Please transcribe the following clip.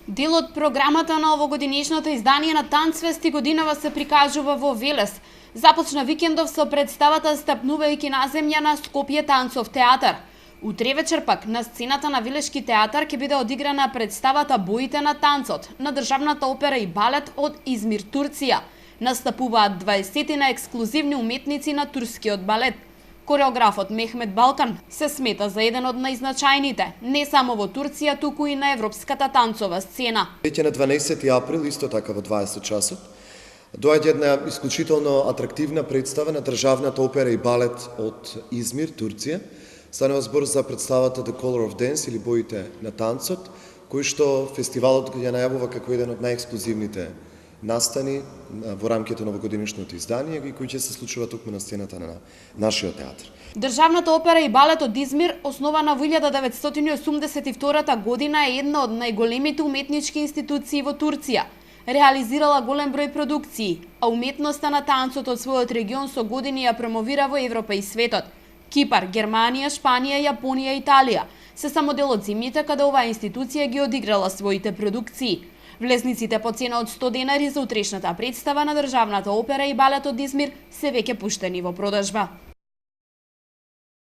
Дел од програмата на овогодинешното издание на Танцфест и годинава се прикажува во Велес. Започна викендов со представата стапнувајќи на земја на Скопје танцов театар. Утре вечер пак на сцената на Велешки театар ќе биде одиграна представата Боите на танцот на Државната опера и балет од Измир, Турција. Настапуваат 20 ексклузивни уметници на турскиот балет. Кореографот Мехмет Балкан се смета за еден од најзначајните, не само во Турција, туку и на европската танцова сцена. Веќе на 12 април, исто така во 20 часот, доаѓа една исклучително атрактивна представа на Државната опера и балет од Измир, Турција. Станува збор за представата The Color of Dance или Боите на танцот, кој што фестивалот ја најавува како еден од најексклузивните настани во рамките на овогодинешното издание и кои ќе се случува токму на сцената на нашиот театар. Државната опера и балет од Измир, основана во 1982 година, е една од најголемите уметнички институции во Турција. Реализирала голем број продукции, а уметноста на танцот од својот регион со години ја промовира во Европа и светот. Кипар, Германија, Шпанија, Јапонија и Италија се само дел од земјите каде оваа институција ги одиграла своите продукции. Влезниците по цена од 100 денари за утрешната представа на Државната опера и балет од Измир се веќе пуштени во продажба.